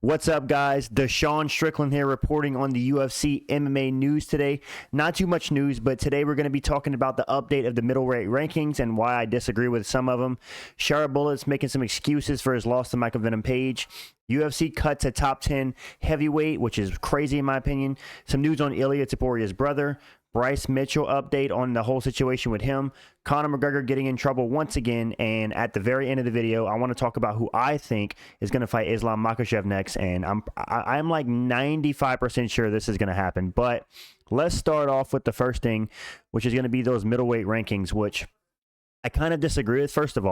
What's up, guys? Desean Strickland here reporting on the UFC MMA news today. Not too much news, but today we're going to be talking about the update of the middleweight rankings and why I disagree with some of them. Shara Bullet's making some excuses for his loss to Michael Venom Page. UFC cuts a top 10 heavyweight, which is crazy in my opinion. Some news on Ilia Topuria's brother. Bryce Mitchell update on the whole situation with him. Conor McGregor getting in trouble once again. And at the very end of the video, I want to talk about who I think is going to fight Islam Makhachev next. And I'm like 95% sure this is going to happen. But let's start off with the first thing, which is going to be those middleweight rankings, which I kind of disagree with. First of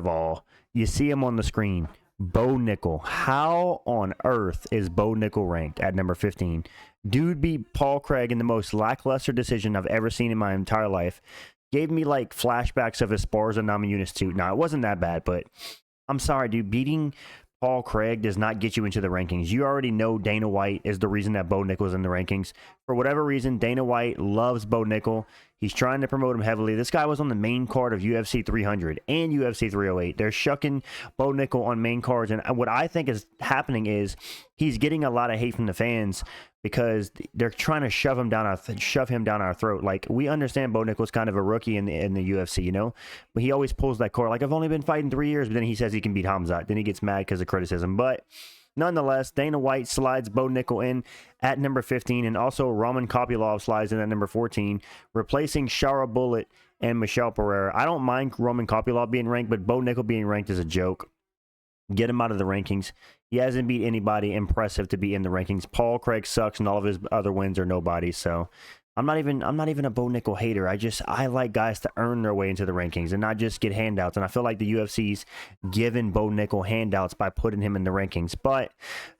all, you see him on the screen. Bo Nickel. How on earth is Bo Nickel ranked at number 15? Dude beat Paul Craig in the most lackluster decision I've ever seen in my entire life. Gave me like flashbacks of his spars and Namajunas Now, it wasn't that bad, but I'm sorry, dude. Beating Paul Craig does not get you into the rankings. You already know Dana White is the reason that Bo Nickel is in the rankings. For whatever reason, Dana White loves Bo Nickel. He's trying to promote him heavily. This guy was on the main card of UFC 300 and UFC 308. They're shucking Bo Nickel on main cards. And what I think is happening is he's getting a lot of hate from the fans because they're trying to shove him down our throat. Like, we understand Bo Nickel's kind of a rookie in the UFC, you know? But he always pulls that card. Like, I've only been fighting 3 years, but then he says he can beat Khamzat. Then he gets mad because of criticism. But nonetheless, Dana White slides Bo Nickel in at number 15, and also Roman Kopylov slides in at number 14, replacing Shara Bullet and Michelle Pereira. I don't mind Roman Kopylov being ranked, but Bo Nickel being ranked is a joke. Get him out of the rankings. He hasn't beat anybody impressive to be in the rankings. Paul Craig sucks, and all of his other wins are nobody. So I'm not even a Bo Nickel hater. I like guys to earn their way into the rankings and not just get handouts. And I feel like the UFC's given Bo Nickel handouts by putting him in the rankings. But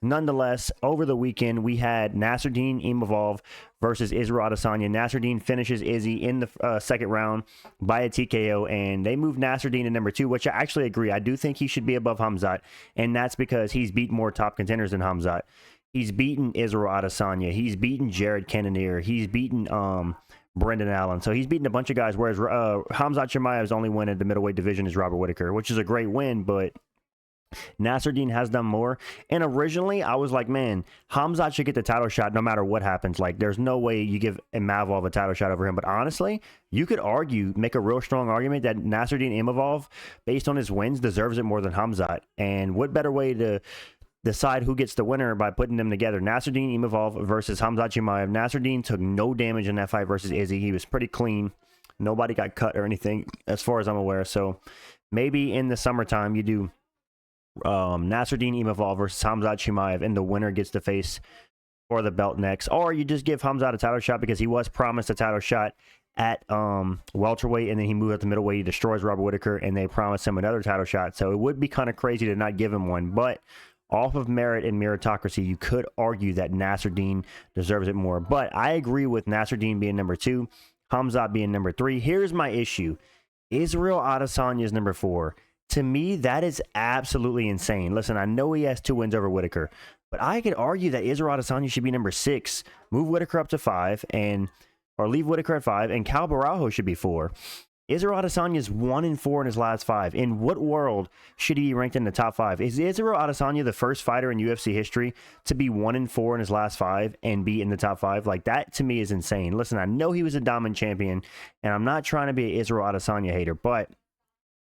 nonetheless, over the weekend, we had Nasruddin Imavov versus Israel Adesanya. Nasruddin finishes Izzy in the second round by a TKO, and they moved Nasruddin to number 2, which I actually agree. I do think he should be above Khamzat, and that's because he's beat more top contenders than Khamzat. He's beaten Israel Adesanya. He's beaten Jared Cannonier. He's beaten Brendan Allen. So he's beaten a bunch of guys, whereas Khamzat Chimaev's only win in the middleweight division is Robert Whittaker, which is a great win, but Nasruddin has done more. And originally, I was like, man, Khamzat should get the title shot no matter what happens. Like, there's no way you give Imavov a title shot over him. But honestly, you could make a real strong argument that Nasruddin Imavov, based on his wins, deserves it more than Khamzat. And what better way to decide who gets the winner by putting them together? Nasruddin Imavov versus Khamzat Chimaev. Nasruddin took no damage in that fight versus Izzy. He was pretty clean. Nobody got cut or anything, as far as I'm aware. So maybe in the summertime you do Nasruddin Imavov versus Khamzat Chimaev, and the winner gets to face for the belt next. Or you just give Khamzat a title shot because he was promised a title shot at welterweight, and then he moved up to middleweight. He destroys Robert Whittaker, and they promised him another title shot. So it would be kind of crazy to not give him one. But off of merit and meritocracy, you could argue that Nasruddin deserves it more. But I agree with Nasruddin being number 2, Khamzat being number 3. Here's my issue. Israel Adesanya is number 4. To me, that is absolutely insane. Listen, I know he has 2 wins over Whittaker, but I could argue that Israel Adesanya should be number 6. Move Whittaker up to 5, or leave Whittaker at 5, and Cal Barajo should be 4. Israel Adesanya is 1-4 in his last 5. In what world should he be ranked in the top 5? Is Israel Adesanya the first fighter in UFC history to be 1-4 in his last 5 and be in the top 5? Like, that to me is insane. Listen, I know he was a dominant champion, and I'm not trying to be an Israel Adesanya hater, but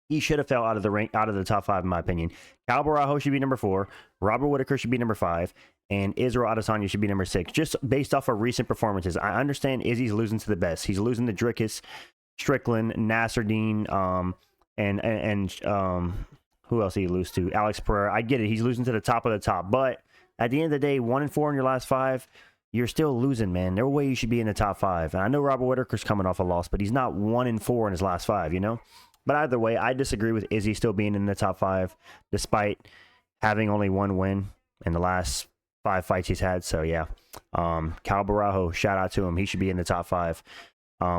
he should have fell out of the top 5 in my opinion. Cal Barajo should be number 4. Robert Whittaker should be number 5. And Israel Adesanya should be number 6, just based off of recent performances. I understand Izzy's losing to the best. He's losing to Dricus, Strickland, Nasruddin, and who else did he lose to? Alex Pereira. I get it. He's losing to the top of the top. But at the end of the day, 1-4 in your last 5, you're still losing, man. No way you should be in the top 5. And I know Robert Whittaker's coming off a loss, but he's not 1-4 in his last 5, you know? But either way, I disagree with Izzy still being in the top 5, despite having only 1 win in the last 5 fights he's had. So, yeah. Cal Barajo, shout out to him. He should be in the top 5.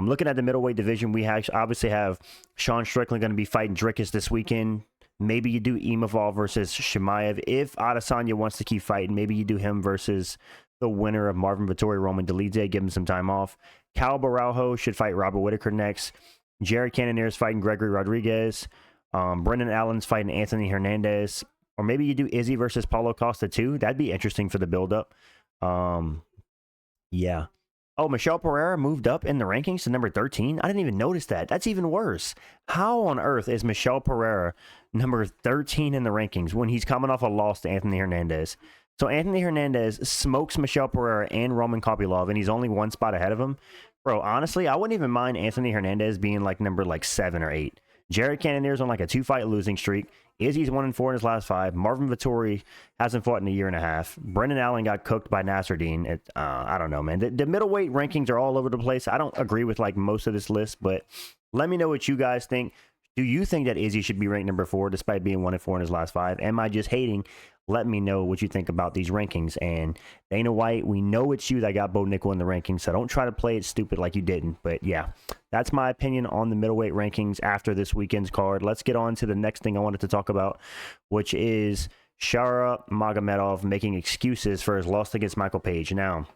Looking at the middleweight division, we obviously have Sean Strickland going to be fighting Dricus this weekend. Maybe you do Imavov versus Chimaev. If Adesanya wants to keep fighting, maybe you do him versus the winner of Marvin Vettori, Roman Dolidze, give him some time off. Cal Barajo should fight Robert Whittaker next. Jared Cannonier is fighting Gregory Rodriguez. Brendan Allen's fighting Anthony Hernandez. Or maybe you do Izzy versus Paulo Costa too. That'd be interesting for the build-up. Yeah. Oh, Michelle Pereira moved up in the rankings to number 13. I didn't even notice that. That's even worse. How on earth is Michelle Pereira number 13 in the rankings when he's coming off a loss to Anthony Hernandez? So Anthony Hernandez smokes Michelle Pereira and Roman Kopylov, and he's only one spot ahead of him. Bro, honestly, I wouldn't even mind Anthony Hernandez being like number 7 or 8. Jared Cannonier's on like a 2-fight losing streak. Izzy's 1-4 in his last 5. Marvin Vettori hasn't fought in a year and a half. Brendan Allen got cooked by Nasruddin. I don't know, man. The middleweight rankings are all over the place. I don't agree with like most of this list, but let me know what you guys think. Do you think that Izzy should be ranked number 4 despite being 1-4 in his last 5? Am I just hating? Let me know what you think about these rankings. And Dana White, we know it's you that got Bo Nickel in the rankings, so don't try to play it stupid like you didn't. But yeah, that's my opinion on the middleweight rankings after this weekend's card. Let's get on to the next thing I wanted to talk about, which is Shara Magomedov making excuses for his loss against Michael Page. Now,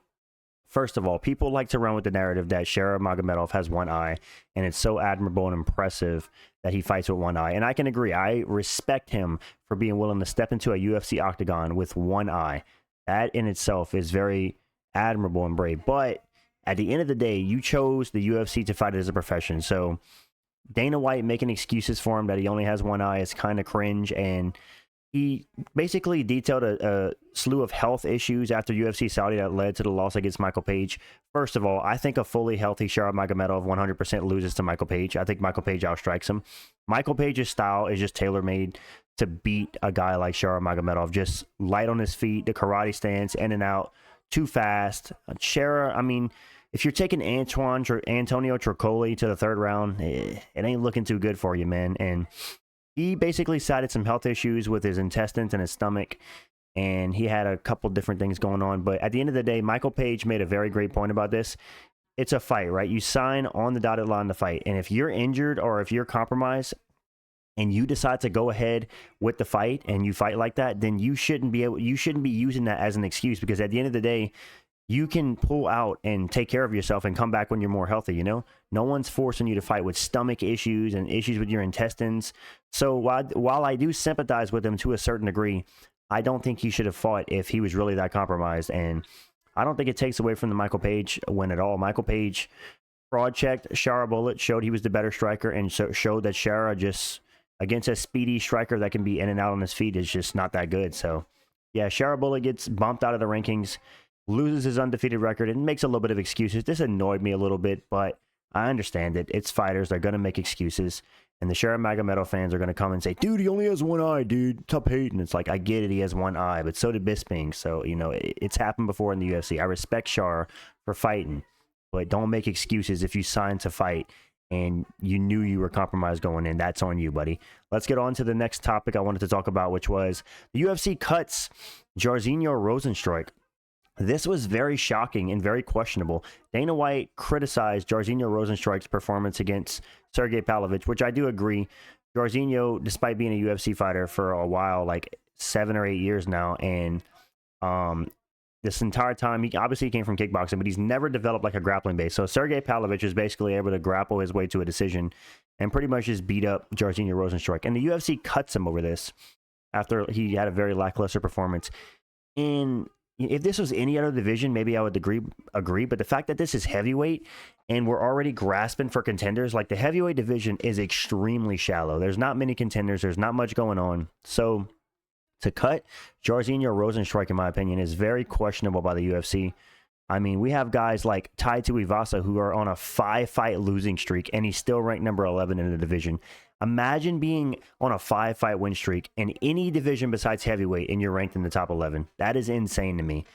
first of all, people like to run with the narrative that Shara Magomedov has one eye, and it's so admirable and impressive that he fights with one eye. And I can agree. I respect him for being willing to step into a UFC octagon with one eye. That in itself is very admirable and brave. But at the end of the day, you chose the UFC to fight it as a profession. So Dana White making excuses for him that he only has one eye is kind of cringe. And he basically detailed a slew of health issues after UFC Saudi that led to the loss against Michael Page. First of all, I think a fully healthy Shara Magomedov 100% loses to Michael Page. I think Michael Page outstrikes him. Michael Page's style is just tailor-made to beat a guy like Shara Magomedov. Just light on his feet, the karate stance, in and out, too fast. Shara, I mean, if you're taking Antonio Tricoli to the 3rd round, it ain't looking too good for you, man. And he basically cited some health issues with his intestines and his stomach, and he had a couple different things going on. But at the end of the day, Michael Page made a very great point about this. It's a fight, right? You sign on the dotted line to fight. And if you're injured or if you're compromised and you decide to go ahead with the fight and you fight like that, then you shouldn't be using that as an excuse, because at the end of the day, you can pull out and take care of yourself and come back when you're more healthy, you know? No one's forcing you to fight with stomach issues and issues with your intestines. So while I do sympathize with him to a certain degree, I don't think he should have fought if he was really that compromised. And I don't think it takes away from the Michael Page win at all. Michael Page fraud-checked Shara Bullet, showed he was the better striker, and showed that Shara just, against a speedy striker that can be in and out on his feet, is just not that good. So, yeah, Shara Bullet gets bumped out of the rankings, loses his undefeated record, and makes a little bit of excuses. This annoyed me a little bit, but I understand it. It's fighters. They're going to make excuses. And the Shara Magomedov fans are going to come and say, dude, he only has one eye, dude. Stop hating. It's like, I get it. He has one eye, but so did Bisping. So, you know, it's happened before in the UFC. I respect Shara for fighting, but don't make excuses if you signed to fight and you knew you were compromised going in. That's on you, buddy. Let's get on to the next topic I wanted to talk about, which was the UFC cuts Jairzinho Rozenstruik. This was very shocking and very questionable. Dana White criticized Jairzinho Rozenstruik's performance against Sergey Pavlovich, which I do agree. Jairzinho, despite being a UFC fighter for a while, like 7 or 8 years now, and this entire time, he obviously came from kickboxing, but he's never developed like a grappling base. So Sergey Pavlovich was basically able to grapple his way to a decision and pretty much just beat up Jairzinho Rozenstruik. And the UFC cuts him over this after he had a very lackluster performance. And if this was any other division, maybe I would agree. But the fact that this is heavyweight and we're already grasping for contenders, like the heavyweight division is extremely shallow. There's not many contenders. There's not much going on. So to cut Jairzinho Rozenstruik, in my opinion, is very questionable by the UFC. I mean, we have guys like Tai Tuivasa who are on a 5-fight losing streak, and he's still ranked number 11 in the division. Imagine being on a 5-fight win streak in any division besides heavyweight, and you're ranked in the top 11. That is insane to me.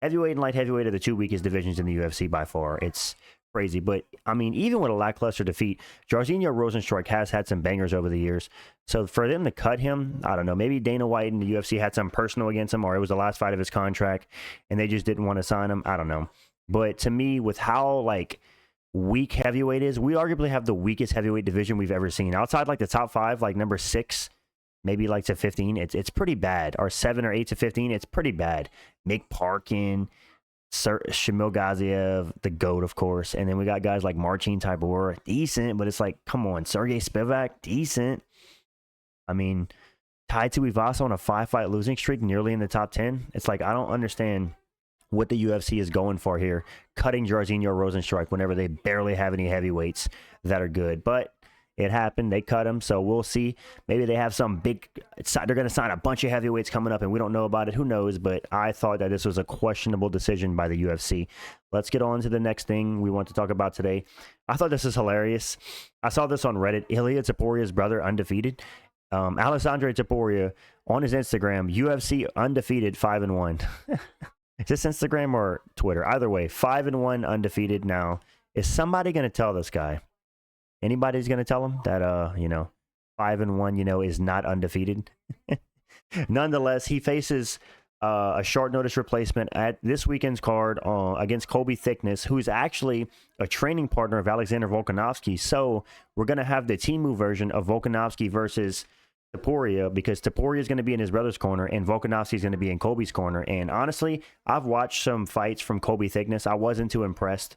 Heavyweight and light heavyweight are the 2 weakest divisions in the UFC by far. It's crazy. But, I mean, even with a lackluster defeat, Jairzinho Rozenstruik has had some bangers over the years. So for them to cut him, I don't know. Maybe Dana White and the UFC had something personal against him, or it was the last fight of his contract, and they just didn't want to sign him. I don't know. But to me, with how, like, weak heavyweight is, we arguably have the weakest heavyweight division we've ever seen. Outside, like, the top 5, like, number 6, maybe, like, to 15, it's pretty bad. Or 7 or 8 to 15, it's pretty bad. Mick Parkin, Shamil Gaziev, the GOAT, of course. And then we got guys like Marcin Tybura, decent, but it's like, come on, Sergey Spivak, decent. I mean, Tai Tuivasa on a 5-fight losing streak, nearly in the top 10. It's like, I don't understand what the UFC is going for here, cutting Jairzinho Rozenstruik whenever they barely have any heavyweights that are good. But it happened. They cut him, so we'll see. Maybe they have some big... They're going to sign a bunch of heavyweights coming up, and we don't know about it. Who knows? But I thought that this was a questionable decision by the UFC. Let's get on to the next thing we want to talk about today. I thought this is hilarious. I saw this on Reddit. Ilia Topuria's brother, Undefeated. Aleksandre Topuria on his Instagram, UFC Undefeated 5-1. Is this Instagram or Twitter? Either way, 5-1 undefeated. Now, is somebody going to tell this guy? Anybody's going to tell him that, 5-1, is not undefeated? Nonetheless, he faces a short notice replacement at this weekend's card against Colby Thickness, who's actually a training partner of Alexander Volkanovski. So we're going to have the Temu version of Volkanovski versus Topuria, because Topuria is going to be in his brother's corner and Volkanovski is going to be in Colby's corner. And honestly, I've watched some fights from Colby Thickness. I wasn't too impressed.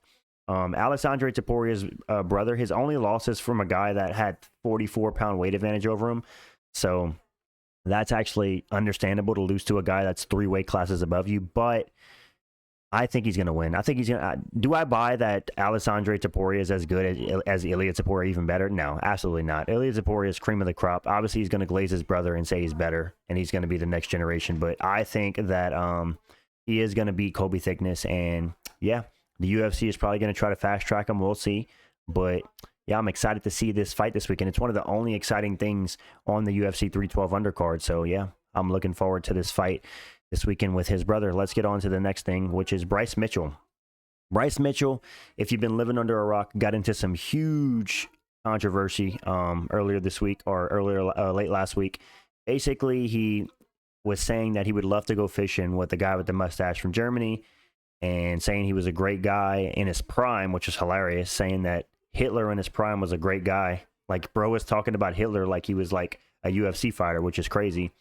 Aleksandre Topuria's brother, his only loss is from a guy that had 44-pound weight advantage over him. So that's actually understandable to lose to a guy that's 3 weight classes above you. But I think he's going to win. I think he's going to... Do I buy that Aleksandre Topuria is as good as Ilia Topuria, even better? No, absolutely not. Ilia Topuria is cream of the crop. Obviously, he's going to glaze his brother and say he's better, and he's going to be the next generation. But I think that he is going to beat Colby Thickness, and yeah, the UFC is probably going to try to fast-track him. We'll see. But yeah, I'm excited to see this fight this weekend. It's one of the only exciting things on the UFC 312 undercard. So yeah, I'm looking forward to this fight this weekend with his brother. Let's get on to the next thing, which is Bryce Mitchell. Bryce Mitchell, if you've been living under a rock, got into some huge controversy earlier this week, or late last week. Basically, he was saying that he would love to go fishing with the guy with the mustache from Germany, and saying he was a great guy in his prime, which is hilarious, saying that Hitler in his prime was a great guy. Like, bro was talking about Hitler like he was like a UFC fighter, which is crazy.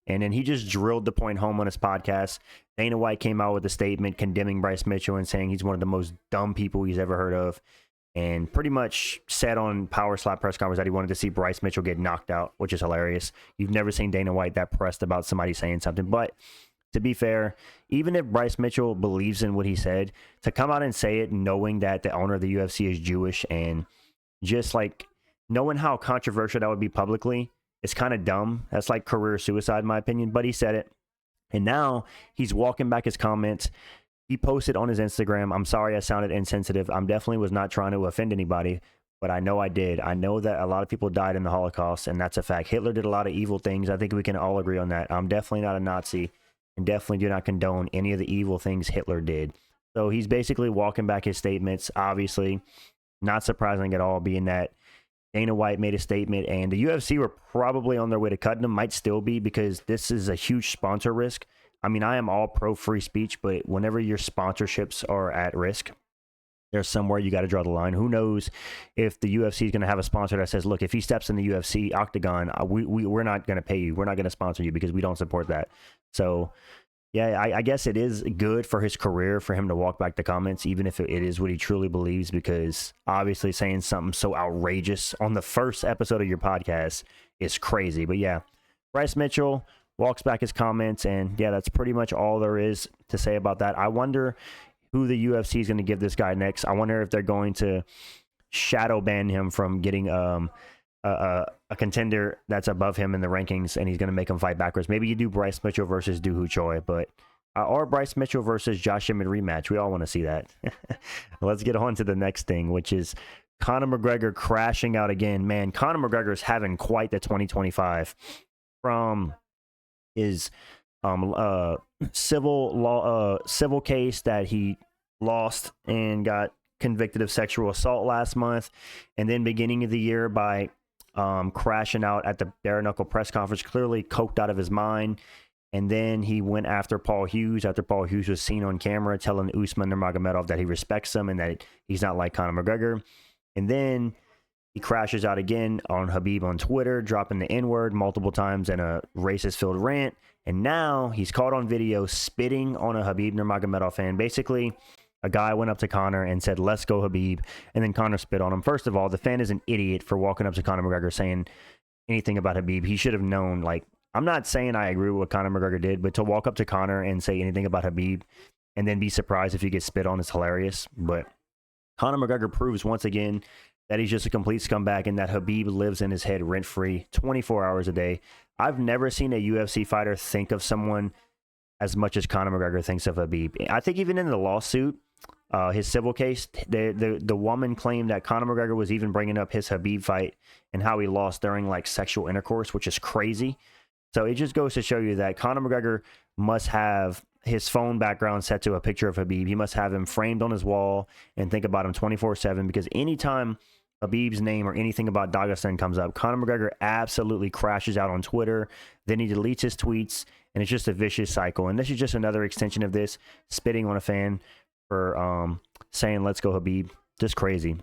And then he just drilled the point home on his podcast. Dana White came out with a statement condemning Bryce Mitchell and saying he's one of the most dumb people he's ever heard of. And pretty much said on Power Slap press conference that he wanted to see Bryce Mitchell get knocked out, which is hilarious. You've never seen Dana White that pressed about somebody saying something. But to be fair, even if Bryce Mitchell believes in what he said, to come out and say it knowing that the owner of the UFC is Jewish, and just like knowing how controversial that would be publicly, it's kind of dumb. That's like career suicide, in my opinion. But he said it. And now he's walking back his comments. He posted on his Instagram, "I'm sorry I sounded insensitive. I definitely was not trying to offend anybody, but I know I did. I know that a lot of people died in the Holocaust, and that's a fact. Hitler did a lot of evil things. I think we can all agree on that. I'm definitely not a Nazi, and definitely do not condone any of the evil things Hitler did." So he's basically walking back his statements. Obviously, not surprising at all, being that Dana White made a statement, and the UFC were probably on their way to cutting him, might still be, because this is a huge sponsor risk. I mean, I am all pro free speech, but whenever your sponsorships are at risk, there's somewhere you got to draw the line. Who knows if the UFC is going to have a sponsor that says, look, if he steps in the UFC octagon, we're not going to pay you. We're not going to sponsor you because we don't support that. So yeah, I guess it is good for his career for him to walk back the comments, even if it is what he truly believes, because obviously saying something so outrageous on the first episode of your podcast is crazy. But yeah, Bryce Mitchell walks back his comments, and yeah, that's pretty much all there is to say about that. I wonder who the UFC is going to give this guy next. I wonder if they're going to shadow ban him from getting a contender that's above him in the rankings, and he's going to make him fight backwards. Maybe you do Bryce Mitchell versus Doo Ho Choi, but or Bryce Mitchell versus Josh Emmett rematch. We all want to see that. Let's get on to the next thing, which is Conor McGregor crashing out again. Man, Conor McGregor is having quite the 2025 from his civil case that he lost and got convicted of sexual assault last month, and then beginning of the year by crashing out at the bare knuckle press conference, clearly coked out of his mind. And then he went after Paul Hughes after Paul Hughes was seen on camera telling Usman Nurmagomedov that he respects him and that he's not like Conor McGregor. And then he crashes out again on Khabib on Twitter, dropping the N-word multiple times in a racist-filled rant. And now he's caught on video spitting on a Khabib Nurmagomedov fan. Basically, a guy went up to Conor and said, "Let's go, Khabib," and then Conor spit on him. First of all, the fan is an idiot for walking up to Conor McGregor saying anything about Khabib. He should have known, like, I'm not saying I agree with what Conor McGregor did, but to walk up to Conor and say anything about Khabib and then be surprised if you get spit on is hilarious. But Conor McGregor proves once again that he's just a complete scumbag and that Khabib lives in his head rent-free 24 hours a day. I've never seen a UFC fighter think of someone as much as Conor McGregor thinks of Khabib. I think even in the lawsuit, his civil case, the woman claimed that Conor McGregor was even bringing up his Khabib fight and how he lost during like sexual intercourse, which is crazy. So it just goes to show you that Conor McGregor must have his phone background set to a picture of Khabib. He must have him framed on his wall and think about him 24/7, because anytime Khabib's name or anything about Dagestan comes up, Conor McGregor absolutely crashes out on Twitter. Then he deletes his tweets, and it's just a vicious cycle. And this is just another extension of this, spitting on a fan for saying, let's go Khabib. Just crazy.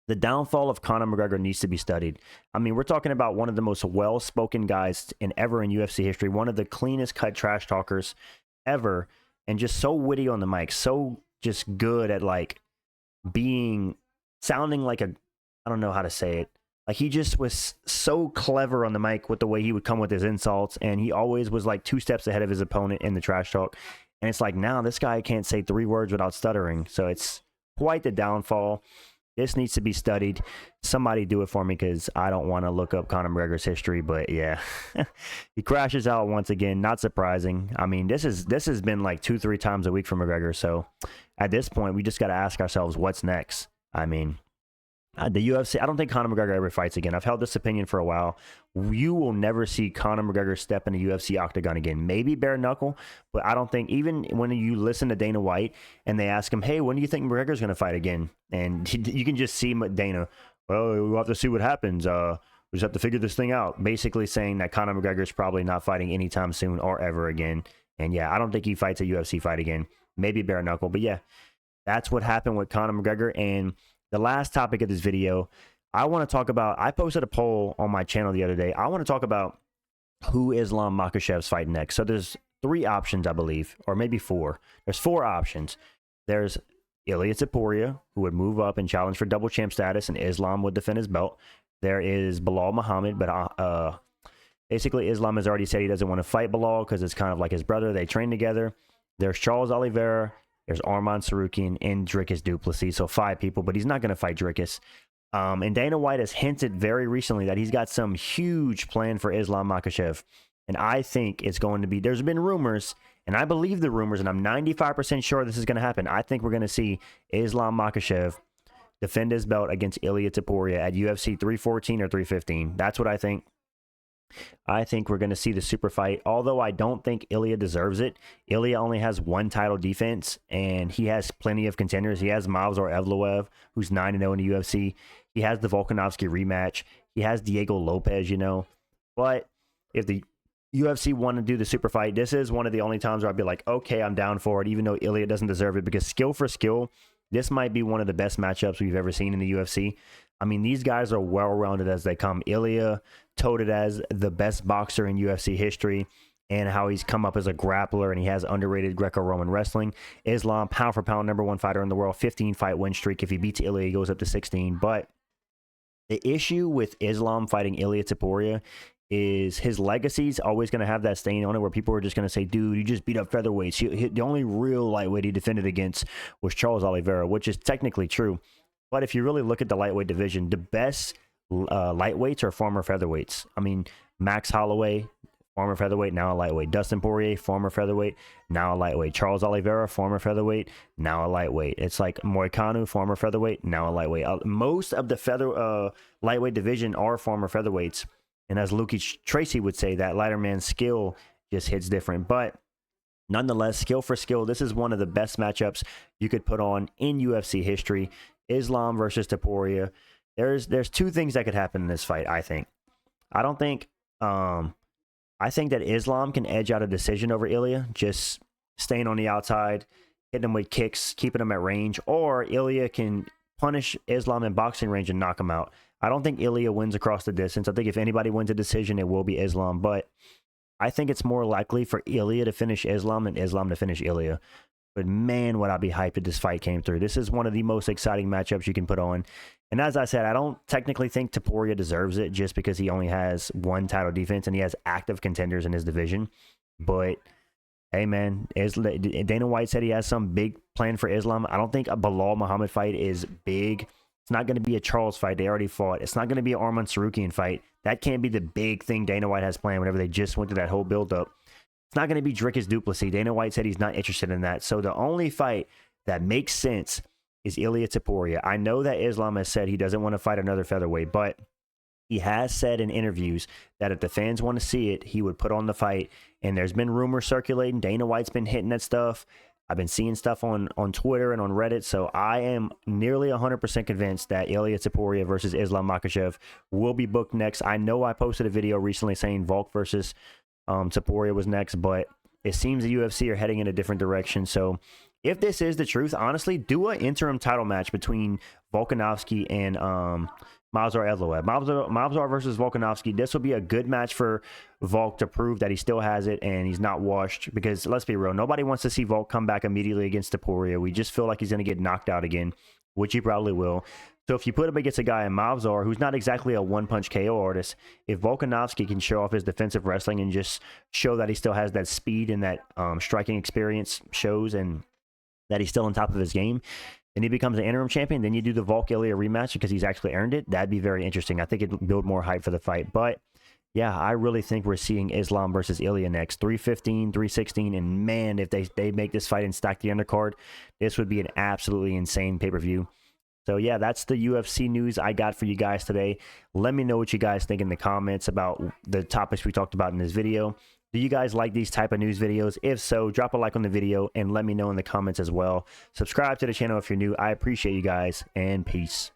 The downfall of Conor McGregor needs to be studied. I mean, we're talking about one of the most well-spoken guys ever in UFC history, one of the cleanest cut trash talkers ever, and just so witty on the mic, so just good at like sounding like I don't know how to say it. Like, he just was so clever on the mic with the way he would come with his insults, and he always was like 2 steps ahead of his opponent in the trash talk. And it's like, now this guy can't say 3 words without stuttering. So it's quite the downfall. This needs to be studied. Somebody do it for me, because I don't want to look up Conor McGregor's history. But yeah, he crashes out once again. Not surprising. I mean, this has been like 2-3 times a week for McGregor. So at this point, we just got to ask ourselves, what's next? I mean, the UFC, I don't think Conor McGregor ever fights again. I've held this opinion for a while. You will never see Conor McGregor step in a UFC octagon again. Maybe bare knuckle, but I don't think, even when you listen to Dana White and they ask him, hey, when do you think McGregor's going to fight again? And you can just see Dana, well, we'll have to see what happens. We just have to figure this thing out. Basically saying that Conor McGregor's probably not fighting anytime soon or ever again. And yeah, I don't think he fights a UFC fight again. Maybe bare knuckle, but yeah, that's what happened with Conor McGregor. And the last topic of this video, I want to talk about, I posted a poll on my channel the other day. I want to talk about who Islam Makhachev's fighting next. So there's 3 options, I believe, or maybe 4. There's 4 options. There's Ilia Topuria, who would move up and challenge for double champ status, and Islam would defend his belt. There is Belal Muhammad, but basically Islam has already said he doesn't want to fight Belal because it's kind of like his brother. They train together. There's Charles Oliveira. There's Arman Sarukian and Dricus Duplessis. So 5 people, but he's not going to fight Dricus. And Dana White has hinted very recently that he's got some huge plan for Islam Makhachev. And I think it's going to be, there's been rumors, and I believe the rumors, and I'm 95% sure this is going to happen. I think we're going to see Islam Makhachev defend his belt against Ilia Topuria at UFC 314 or 315. That's what I think. I think we're going to see the super fight, although I don't think Ilia deserves it. Ilia only has 1 title defense, and he has plenty of contenders. He has Movsar Evloev, who's 9-0 in the UFC. He has the Volkanovski rematch. He has Diego Lopez, you know. But if the UFC want to do the super fight, this is one of the only times where I'd be like, okay, I'm down for it, even though Ilia doesn't deserve it, because skill for skill, this might be one of the best matchups we've ever seen in the UFC. I mean, these guys are well-rounded as they come. Ilia touted as the best boxer in UFC history, and how he's come up as a grappler, and he has underrated Greco-Roman wrestling. Islam, pound-for-pound #1 fighter in the world, 15-fight win streak. If he beats Ilia, he goes up to 16. But the issue with Islam fighting Ilia Topuria is his legacy's always going to have that stain on it, where people are just going to say, dude, you just beat up featherweights. The only real lightweight he defended against was Charles Oliveira, which is technically true. But if you really look at the lightweight division, the best lightweights are former featherweights. I mean, Max Holloway, former featherweight, now a lightweight. Dustin Poirier, former featherweight, now a lightweight. Charles Oliveira, former featherweight, now a lightweight. It's like Moicano, former featherweight, now a lightweight. Most of the lightweight division are former featherweights. And as Luki Tracy would say, that lighter man's skill just hits different. But nonetheless, skill for skill, this is one of the best matchups you could put on in UFC history. Islam versus Topuria. There's 2 things that could happen in this fight, I think. I think that Islam can edge out a decision over Ilia, just staying on the outside, hitting him with kicks, keeping him at range, or Ilia can punish Islam in boxing range and knock him out. I don't think Ilia wins across the distance. I think if anybody wins a decision, it will be Islam, but I think it's more likely for Ilia to finish Islam than Islam to finish Ilia. But man, would I be hyped if this fight came through. This is one of the most exciting matchups you can put on. And as I said, I don't technically think Topuria deserves it just because he only has one title defense and he has active contenders in his division. But hey, man, Dana White said he has some big plan for Islam. I don't think a Bilal Muhammad fight is big. It's not going to be a Charles fight. They already fought. It's not going to be an Arman Sarukian fight. That can't be the big thing Dana White has planned whenever they just went through that whole build-up. It's not going to be Dricus Duplessis. Dana White said he's not interested in that. So the only fight that makes sense is Ilia Topuria. I know that Islam has said he doesn't want to fight another featherweight, but he has said in interviews that if the fans want to see it, he would put on the fight. And there's been rumors circulating. Dana White's been hitting that stuff. I've been seeing stuff on Twitter and on Reddit. So I am nearly 100% convinced that Ilia Topuria versus Islam Makhachev will be booked next. I know I posted a video recently saying Volk versus Topuria was next, but it seems the UFC are heading in a different direction. So if this is the truth, honestly, do an interim title match between Volkanovski and Movsar Evloev. Movsar versus Volkanovski. This will be a good match for Volk to prove that he still has it and he's not washed. Because let's be real, nobody wants to see Volk come back immediately against Topuria. We just feel like he's going to get knocked out again, which he probably will. So if you put him against a guy in Movsar who's not exactly a one-punch KO artist, if Volkanovski can show off his defensive wrestling and just show that he still has that speed and that striking experience shows and that he's still on top of his game, and he becomes an interim champion, then you do the Volk Ilia rematch because he's actually earned it. That'd be very interesting. I think it'd build more hype for the fight. But yeah, I really think we're seeing Islam versus Ilia next. 315, 316, and man, if they make this fight and stack the undercard, this would be an absolutely insane pay-per-view. So yeah, that's the UFC news I got for you guys today. Let me know what you guys think in the comments about the topics we talked about in this video. Do you guys like these type of news videos? If so, drop a like on the video and let me know in the comments as well. Subscribe to the channel if you're new. I appreciate you guys, and peace.